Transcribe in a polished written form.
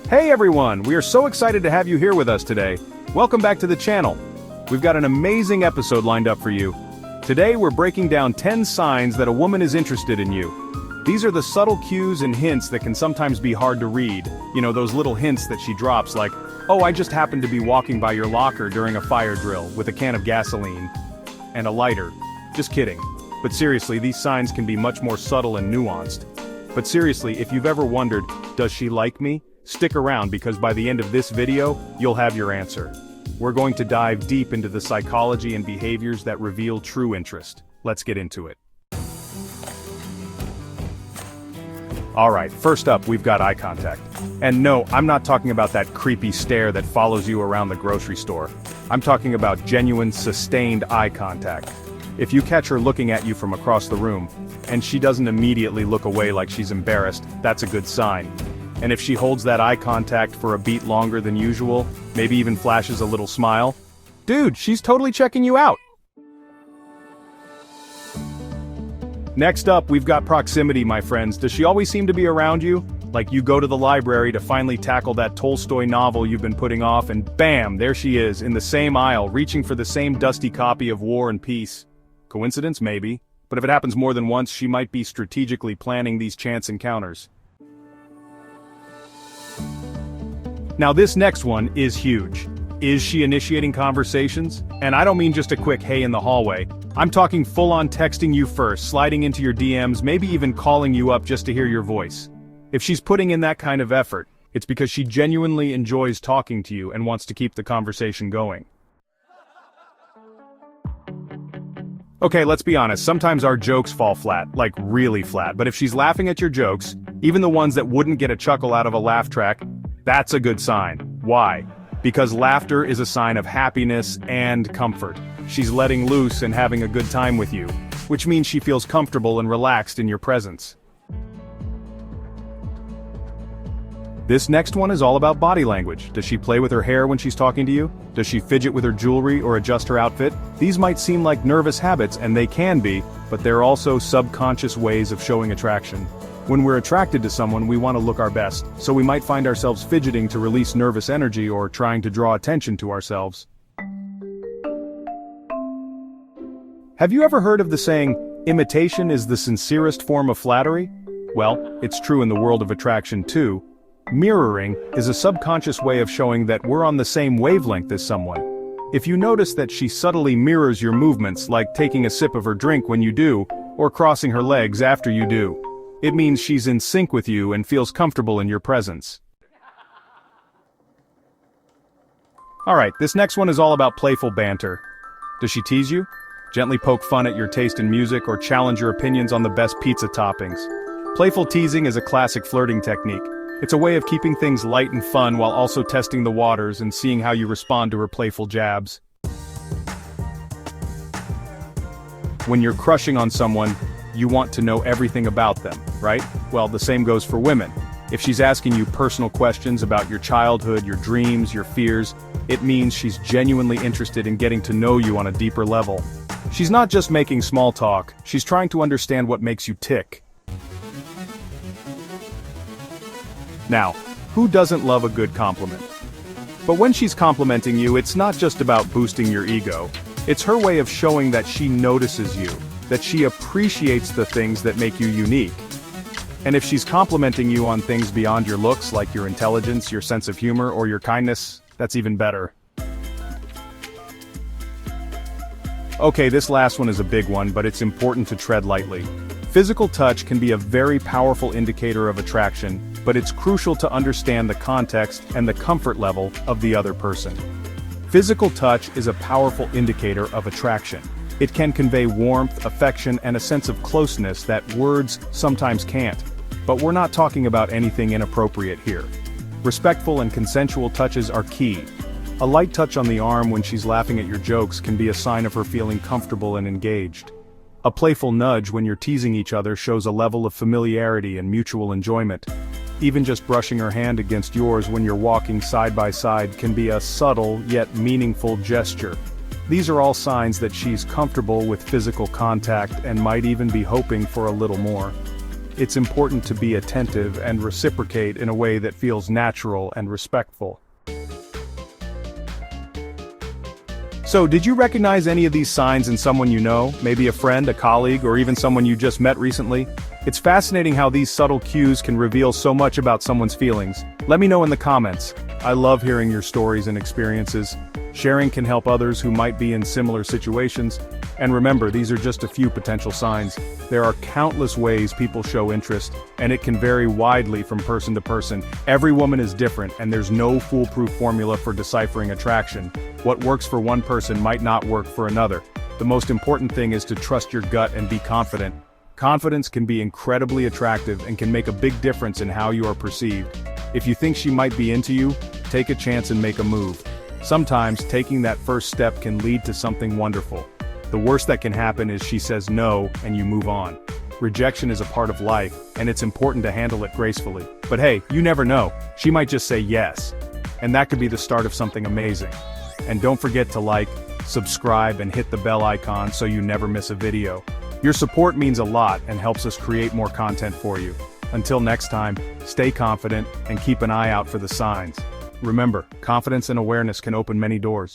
Hey everyone, we are so excited to have you here with us today. Welcome back to the channel. We've got an amazing episode lined up for you. Today we're breaking down 10 signs that a woman is interested in you. These are the subtle cues and hints that can sometimes be hard to read. You know, those little hints that she drops like, oh, I just happened to be walking by your locker during a fire drill with a can of gasoline and a lighter. Just kidding. But seriously, these signs can be much more subtle and nuanced. But seriously, if you've ever wondered, does she like me? Stick around because by the end of this video, you'll have your answer. We're going to dive deep into the psychology and behaviors that reveal true interest. Let's get into it. Alright, first up we've got eye contact. And no, I'm not talking about that creepy stare that follows you around the grocery store. I'm talking about genuine, sustained eye contact. If you catch her looking at you from across the room, and she doesn't immediately look away like she's embarrassed, that's a good sign. And if she holds that eye contact for a beat longer than usual, maybe even flashes a little smile, dude, she's totally checking you out. Next up, we've got proximity, my friends. Does she always seem to be around you? Like you go to the library to finally tackle that Tolstoy novel you've been putting off and bam, there she is, in the same aisle, reaching for the same dusty copy of War and Peace. Coincidence, maybe, but if it happens more than once, she might be strategically planning these chance encounters. Now this next one is huge. Is she initiating conversations? And I don't mean just a quick hey in the hallway. I'm talking full-on texting you first, sliding into your DMs, maybe even calling you up just to hear your voice. If she's putting in that kind of effort, it's because she genuinely enjoys talking to you and wants to keep the conversation going. Okay, let's be honest, sometimes our jokes fall flat, like really flat, but if she's laughing at your jokes, even the ones that wouldn't get a chuckle out of a laugh track, that's a good sign. Why? Because laughter is a sign of happiness and comfort. She's letting loose and having a good time with you, which means she feels comfortable and relaxed in your presence. This next one is all about body language. Does she play with her hair when she's talking to you? Does she fidget with her jewelry or adjust her outfit? These might seem like nervous habits, and they can be, but they're also subconscious ways of showing attraction. When we're attracted to someone, we want to look our best, so we might find ourselves fidgeting to release nervous energy or trying to draw attention to ourselves. Have you ever heard of the saying, imitation is the sincerest form of flattery? Well, it's true in the world of attraction too. Mirroring is a subconscious way of showing that we're on the same wavelength as someone. If you notice that she subtly mirrors your movements, like taking a sip of her drink when you do, or crossing her legs after you do, it means she's in sync with you and feels comfortable in your presence. Alright, this next one is all about playful banter. Does she tease you? Gently poke fun at your taste in music or challenge your opinions on the best pizza toppings. Playful teasing is a classic flirting technique. It's a way of keeping things light and fun while also testing the waters and seeing how you respond to her playful jabs. When you're crushing on someone, you want to know everything about them, right? Well, the same goes for women. If she's asking you personal questions about your childhood, your dreams, your fears, it means she's genuinely interested in getting to know you on a deeper level. She's not just making small talk, she's trying to understand what makes you tick. Now, who doesn't love a good compliment? But when she's complimenting you, it's not just about boosting your ego. It's her way of showing that she notices you, that she appreciates the things that make you unique. And if she's complimenting you on things beyond your looks, like your intelligence, your sense of humor, or your kindness, that's even better. Okay, this last one is a big one, but it's important to tread lightly. Physical touch can be a very powerful indicator of attraction, but it's crucial to understand the context and the comfort level of the other person. Physical touch is a powerful indicator of attraction. It can convey warmth, affection, and a sense of closeness that words sometimes can't. But we're not talking about anything inappropriate here. Respectful and consensual touches are key. A light touch on the arm when she's laughing at your jokes can be a sign of her feeling comfortable and engaged. A playful nudge when you're teasing each other shows a level of familiarity and mutual enjoyment. Even just brushing her hand against yours when you're walking side by side can be a subtle yet meaningful gesture. These are all signs that she's comfortable with physical contact and might even be hoping for a little more. it's important to be attentive and reciprocate in a way that feels natural and respectful. So, did you recognize any of these signs in someone you know, maybe a friend, a colleague, or even someone you just met recently? It's fascinating how these subtle cues can reveal so much about someone's feelings. Let me know in the comments. I love hearing your stories and experiences. Sharing can help others who might be in similar situations. And remember, these are just a few potential signs. There are countless ways people show interest, and it can vary widely from person to person. Every woman is different, and there's no foolproof formula for deciphering attraction. What works for one person might not work for another. The most important thing is to trust your gut and be confident. Confidence can be incredibly attractive and can make a big difference in how you are perceived. If you think she might be into you, take a chance and make a move. Sometimes, taking that first step can lead to something wonderful. The worst that can happen is she says no, and you move on. Rejection is a part of life, and it's important to handle it gracefully. But hey, you never know, she might just say yes. And that could be the start of something amazing. And don't forget to like, subscribe, and hit the bell icon so you never miss a video. Your support means a lot and helps us create more content for you. Until next time, stay confident and keep an eye out for the signs. Remember, confidence and awareness can open many doors.